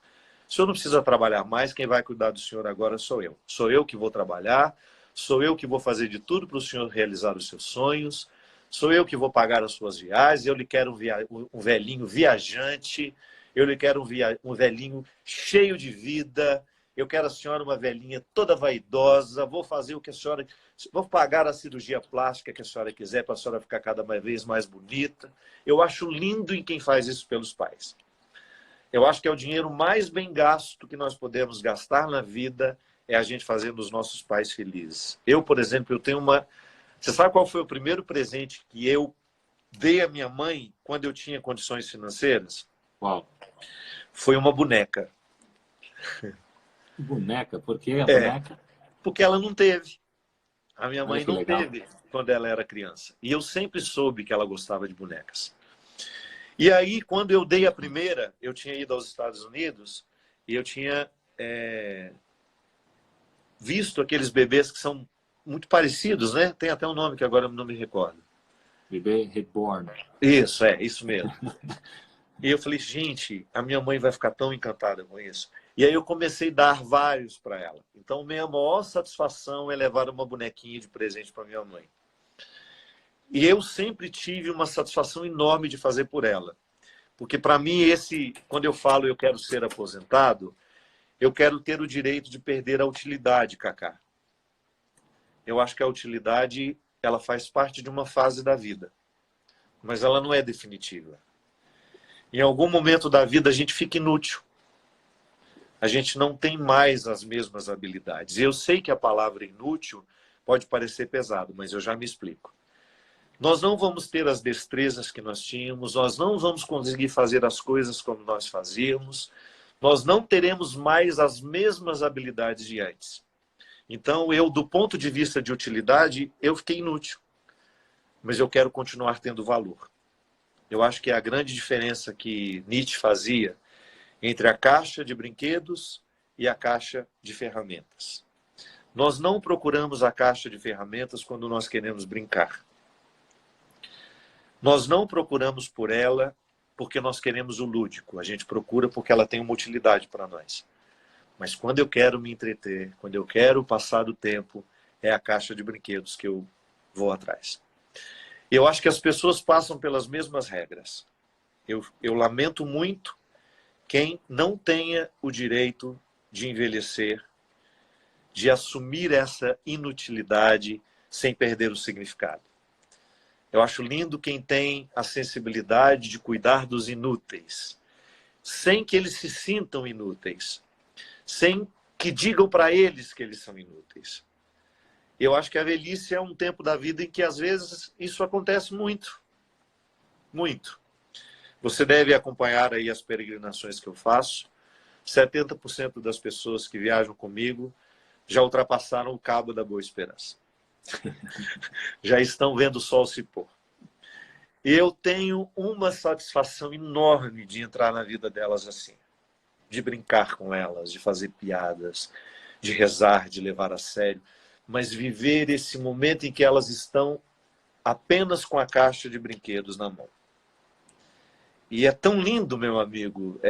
o senhor não precisa trabalhar mais, quem vai cuidar do senhor agora sou eu. Sou eu que vou trabalhar, sou eu que vou fazer de tudo para o senhor realizar os seus sonhos, sou eu que vou pagar as suas viagens, eu lhe quero um velhinho viajante, eu lhe quero um velhinho cheio de vida, eu quero a senhora uma velhinha toda vaidosa, vou fazer o que a senhora... Vou pagar a cirurgia plástica que a senhora quiser para a senhora ficar cada vez mais bonita. Eu acho lindo em quem faz isso pelos pais. Eu acho que é o dinheiro mais bem gasto que nós podemos gastar na vida, é a gente fazendo os nossos pais felizes. Eu, por exemplo, eu tenho uma... Você sabe qual foi o primeiro presente que eu dei à minha mãe quando eu tinha condições financeiras? Qual? Foi uma boneca. Boneca? Por que a boneca? Porque ela não teve. A minha mãe Olha que não legal. teve quando ela era criança. E eu sempre soube que ela gostava de bonecas. E aí, quando eu dei a primeira, eu tinha ido aos Estados Unidos e eu tinha visto aqueles bebês que são muito parecidos, né? Tem até um nome que agora eu não me recordo. Bebê reborn. Isso mesmo. E eu falei, gente, a minha mãe vai ficar tão encantada com isso. E aí eu comecei a dar vários para ela. Então, minha maior satisfação é levar uma bonequinha de presente para minha mãe. E eu sempre tive uma satisfação enorme de fazer por ela. Porque, para mim, quando eu falo eu quero ser aposentado, eu quero ter o direito de perder a utilidade, Cacá. Eu acho que a utilidade ela faz parte de uma fase da vida. Mas ela não é definitiva. Em algum momento da vida, a gente fica inútil. A gente não tem mais as mesmas habilidades. E eu sei que a palavra inútil pode parecer pesado, mas eu já me explico. Nós não vamos ter as destrezas que nós tínhamos, nós não vamos conseguir fazer as coisas como nós fazíamos, nós não teremos mais as mesmas habilidades de antes. Então, do ponto de vista de utilidade, eu fiquei inútil. Mas eu quero continuar tendo valor. Eu acho que é a grande diferença que Nietzsche fazia entre a caixa de brinquedos e a caixa de ferramentas. Nós não procuramos a caixa de ferramentas quando nós queremos brincar. Nós não procuramos por ela porque nós queremos o lúdico. A gente procura porque ela tem uma utilidade para nós. Mas quando eu quero me entreter, quando eu quero passar o tempo, é a caixa de brinquedos que eu vou atrás. Eu acho que as pessoas passam pelas mesmas regras. Eu lamento muito quem não tenha o direito de envelhecer, de assumir essa inutilidade sem perder o significado. Eu acho lindo quem tem a sensibilidade de cuidar dos inúteis, sem que eles se sintam inúteis, sem que digam para eles que eles são inúteis. Eu acho que a velhice é um tempo da vida em que, às vezes, isso acontece muito. Muito. Você deve acompanhar aí as peregrinações que eu faço. 70% das pessoas que viajam comigo já ultrapassaram o Cabo da Boa Esperança. Já estão vendo o sol se pôr. E eu tenho uma satisfação enorme de entrar na vida delas assim. De brincar com elas, de fazer piadas, de rezar, de levar a sério. Mas viver esse momento em que elas estão apenas com a caixa de brinquedos na mão. E é tão lindo, meu amigo,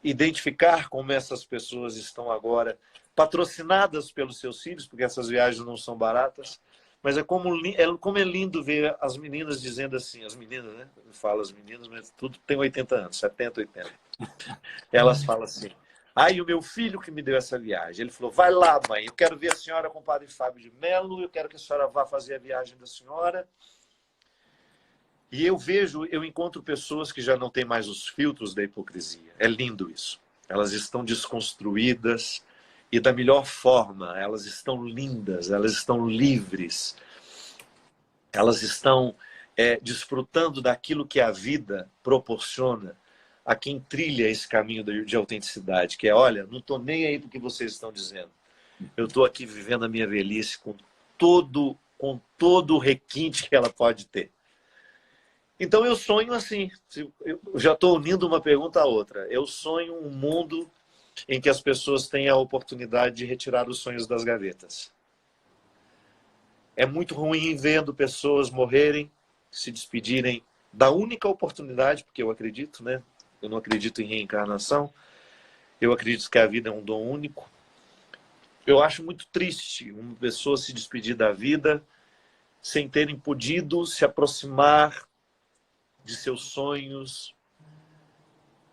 identificar como essas pessoas estão agora patrocinadas pelos seus filhos, porque essas viagens não são baratas, mas como é lindo ver as meninas dizendo assim, as meninas, né? Eu falo as meninas, mas tudo tem 80 anos, 70, 80. Elas falam assim, o meu filho que me deu essa viagem, ele falou, vai lá, mãe, eu quero ver a senhora com o padre Fábio de Mello, eu quero que a senhora vá fazer a viagem da senhora. E eu encontro pessoas que já não têm mais os filtros da hipocrisia. É lindo isso. Elas estão desconstruídas e da melhor forma. Elas estão lindas, elas estão livres. Elas estão desfrutando daquilo que a vida proporciona a quem trilha esse caminho de autenticidade, que é, olha, não estou nem aí para o que vocês estão dizendo. Eu estou aqui vivendo a minha velhice com todo o requinte que ela pode ter. Então eu sonho assim, eu já estou unindo uma pergunta à outra. Eu sonho um mundo em que as pessoas têm a oportunidade de retirar os sonhos das gavetas. É muito ruim vendo pessoas morrerem, se despedirem da única oportunidade, porque eu acredito, né? Eu não acredito em reencarnação, eu acredito que a vida é um dom único. Eu acho muito triste uma pessoa se despedir da vida sem terem podido se aproximar de seus sonhos,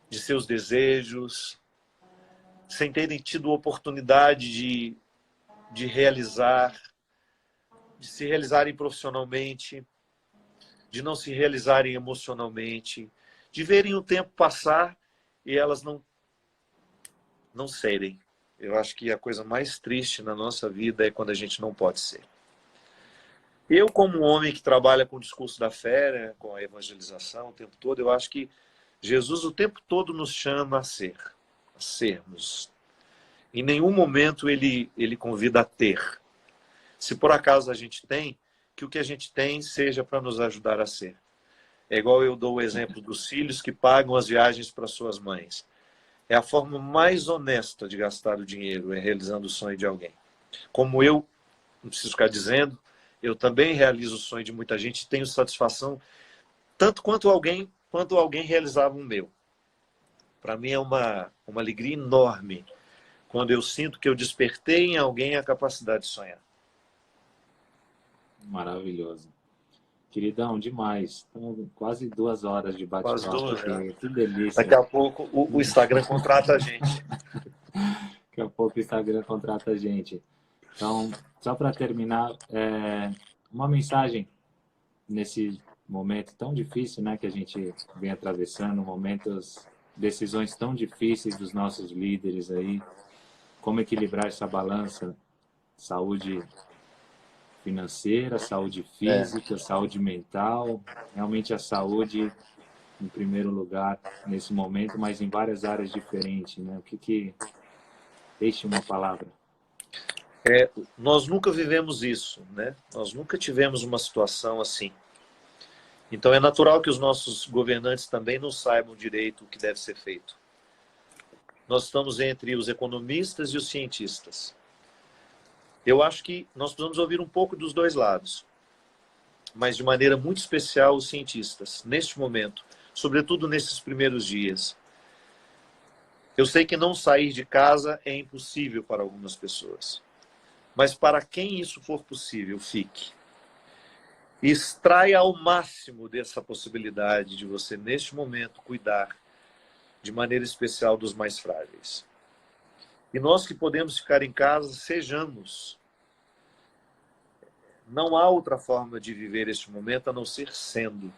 de seus desejos, sem terem tido oportunidade de realizar, de se realizarem profissionalmente, de não se realizarem emocionalmente, de verem o tempo passar e elas não serem. Eu acho que a coisa mais triste na nossa vida é quando a gente não pode ser. Eu, como um homem que trabalha com o discurso da fé, né, com a evangelização o tempo todo, eu acho que Jesus o tempo todo nos chama a sermos. Em nenhum momento ele convida a ter. Se por acaso a gente tem, que o que a gente tem seja para nos ajudar a ser. É igual eu dou o exemplo dos filhos que pagam as viagens para suas mães. É a forma mais honesta de gastar o dinheiro, é realizando o sonho de alguém. Como eu, não preciso ficar dizendo, eu também realizo o sonho de muita gente e tenho satisfação, tanto quanto alguém realizava o meu. Para mim é uma alegria enorme quando eu sinto que eu despertei em alguém a capacidade de sonhar. Maravilhoso. Queridão, demais. Estamos quase 2 horas de Quase bate-papo duas, aqui. né? Que delícia. Daqui a pouco o Instagram contrata a gente. Daqui a pouco o Instagram contrata a gente. Então, só para terminar, uma mensagem nesse momento tão difícil, né, que a gente vem atravessando, decisões tão difíceis dos nossos líderes aí, como equilibrar essa balança, saúde financeira, saúde física, saúde mental, realmente a saúde em primeiro lugar nesse momento, mas em várias áreas diferentes, né? Deixe uma palavra. Nós nunca vivemos isso, né? Nós nunca tivemos uma situação assim. Então é natural que os nossos governantes também não saibam direito o que deve ser feito. Nós estamos entre os economistas e os cientistas. Eu acho que nós precisamos ouvir um pouco dos dois lados, mas de maneira muito especial os cientistas, neste momento, sobretudo nesses primeiros dias. Eu sei que não sair de casa é impossível para algumas pessoas, mas para quem isso for possível, fique. Extraia ao máximo dessa possibilidade de você, neste momento, cuidar de maneira especial dos mais frágeis. E nós que podemos ficar em casa, sejamos. Não há outra forma de viver este momento a não ser sendo.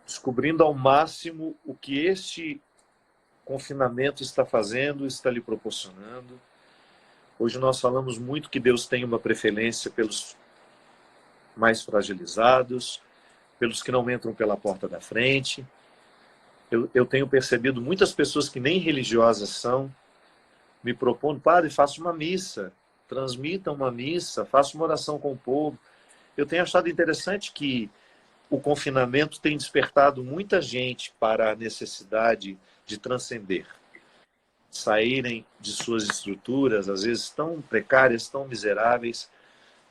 Descobrindo ao máximo o que este confinamento está fazendo, está lhe proporcionando. Hoje nós falamos muito que Deus tem uma preferência pelos mais fragilizados, pelos que não entram pela porta da frente. Eu tenho percebido muitas pessoas que nem religiosas são, me propondo: padre, faça uma missa, transmita uma missa, faça uma oração com o povo. Eu tenho achado interessante que o confinamento tem despertado muita gente para a necessidade de transcender, saírem de suas estruturas, às vezes tão precárias, tão miseráveis,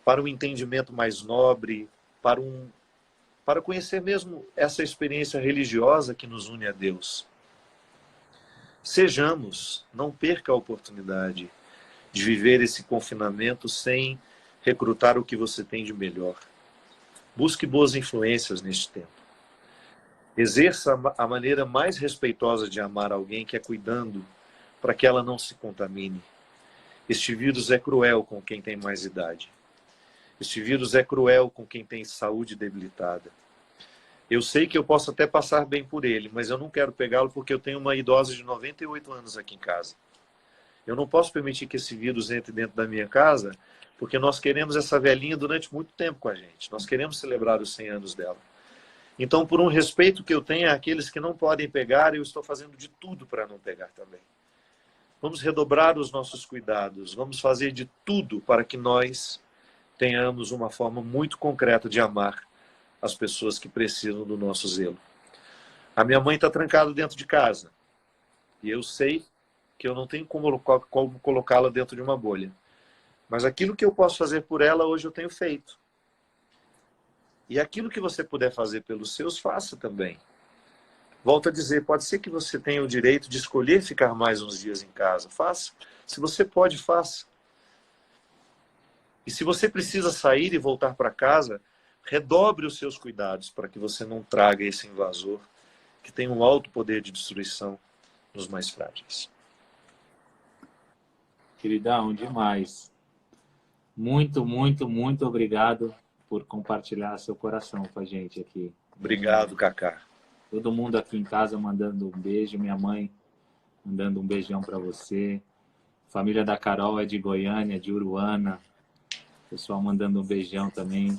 para um entendimento mais nobre, para conhecer mesmo essa experiência religiosa que nos une a Deus. Sejamos, não perca a oportunidade de viver esse confinamento sem recrutar o que você tem de melhor. Busque boas influências neste tempo. Exerça a maneira mais respeitosa de amar alguém, que é cuidando para que ela não se contamine. Este vírus é cruel com quem tem mais idade. Este vírus é cruel com quem tem saúde debilitada. Eu sei que eu posso até passar bem por ele, mas eu não quero pegá-lo porque eu tenho uma idosa de 98 anos aqui em casa. Eu não posso permitir que esse vírus entre dentro da minha casa, porque nós queremos essa velhinha durante muito tempo com a gente. Nós queremos celebrar os 100 anos dela. Então, por um respeito que eu tenho àqueles que não podem pegar, eu estou fazendo de tudo para não pegar também. Vamos redobrar os nossos cuidados, vamos fazer de tudo para que nós tenhamos uma forma muito concreta de amar as pessoas que precisam do nosso zelo. A minha mãe está trancada dentro de casa, e eu sei que eu não tenho como colocá-la dentro de uma bolha. Mas aquilo que eu posso fazer por ela, hoje eu tenho feito. E aquilo que você puder fazer pelos seus, faça também. Volto a dizer, pode ser que você tenha o direito de escolher ficar mais uns dias em casa. Faça. Se você pode, faça. E se você precisa sair e voltar para casa, redobre os seus cuidados para que você não traga esse invasor que tem um alto poder de destruição nos mais frágeis. Queridão, demais. Muito, muito, muito obrigado por compartilhar seu coração com a gente aqui. Obrigado, Cacá. Todo mundo aqui em casa mandando um beijo, minha mãe mandando um beijão para você. Família da Carol é de Goiânia, de Uruana. Pessoal mandando um beijão também.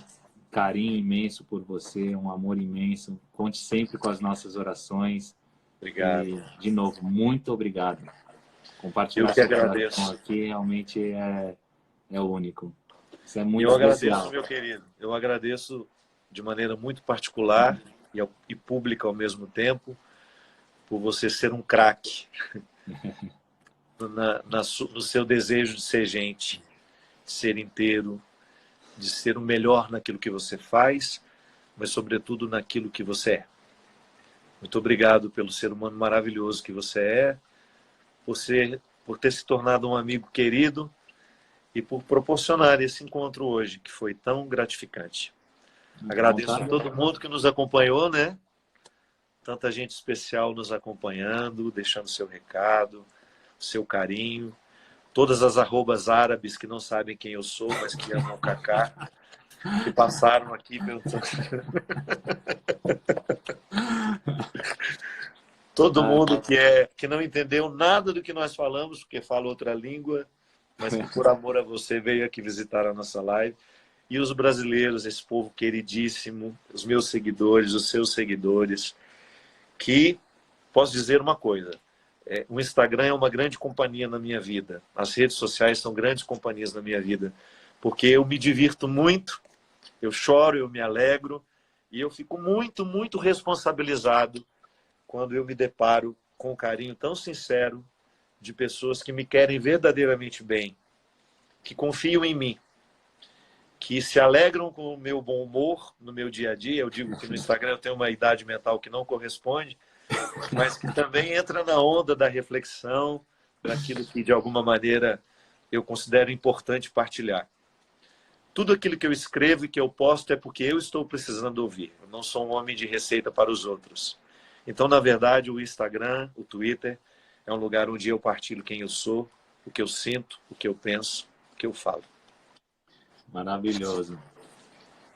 Carinho imenso por você, um amor imenso. Conte sempre com as nossas orações. Obrigado. E, de novo, muito obrigado. Compartilhar Eu que agradeço. aqui realmente é único. Isso é muito Eu especial. agradeço, meu querido. Eu agradeço de maneira muito particular e pública ao mesmo tempo, por você ser um craque no seu desejo de ser gente, de ser inteiro, de ser o melhor naquilo que você faz, mas sobretudo naquilo que você é. Muito obrigado pelo ser humano maravilhoso que você é, por ter se tornado um amigo querido e por proporcionar esse encontro hoje, que foi tão gratificante. Agradeço a todo mundo que nos acompanhou, né? Tanta gente especial nos acompanhando, deixando seu recado, seu carinho. Todas as arrobas árabes que não sabem quem eu sou, mas que amam o Cacá, que passaram aqui perguntando. Todo mundo que não entendeu nada do que nós falamos, porque fala outra língua, mas que por amor a você veio aqui visitar a nossa live. E os brasileiros, esse povo queridíssimo, os meus seguidores, os seus seguidores, que, posso dizer uma coisa, o Instagram é uma grande companhia na minha vida. As redes sociais são grandes companhias na minha vida, porque eu me divirto muito, eu choro, eu me alegro, e eu fico muito, muito responsabilizado quando eu me deparo com um carinho tão sincero de pessoas que me querem verdadeiramente bem, que confiam em mim, que se alegram com o meu bom humor no meu dia a dia. Eu digo que no Instagram eu tenho uma idade mental que não corresponde, mas que também entra na onda da reflexão, daquilo que de alguma maneira eu considero importante partilhar. Tudo aquilo que eu escrevo e que eu posto é porque eu estou precisando ouvir. Eu não sou um homem de receita para os outros. Então, na verdade, o Instagram, o Twitter, é um lugar onde eu partilho quem eu sou, o que eu sinto, o que eu penso, o que eu falo. Maravilhoso.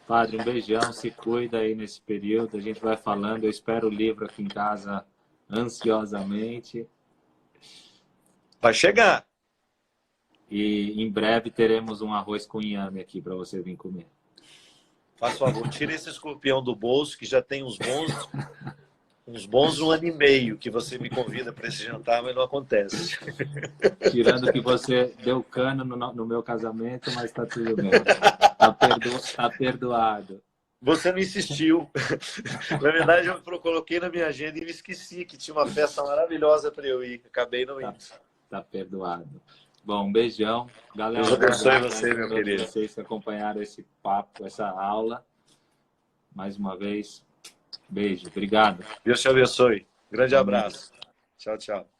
Padre, um beijão, se cuida aí nesse período, a gente vai falando, eu espero o livro aqui em casa ansiosamente. Vai chegar. E em breve teremos um arroz com inhame aqui para você vir comer. Faz favor, tira esse escorpião do bolso, que já tem uns bons 1 ano e meio que você me convida para esse jantar, mas não acontece. Tirando que você deu cano no meu casamento, mas tá tudo bem. Tá perdoado. Você não insistiu. Na verdade, eu coloquei na minha agenda e me esqueci que tinha uma festa maravilhosa para eu ir. Acabei não indo. Tá perdoado. Bom, um beijão. Galera, Deus abençoe você, meu querido. Vocês que acompanharam esse papo, essa aula. Mais uma vez, beijo. Obrigado. Deus te abençoe. Grande abraço. Tchau, tchau.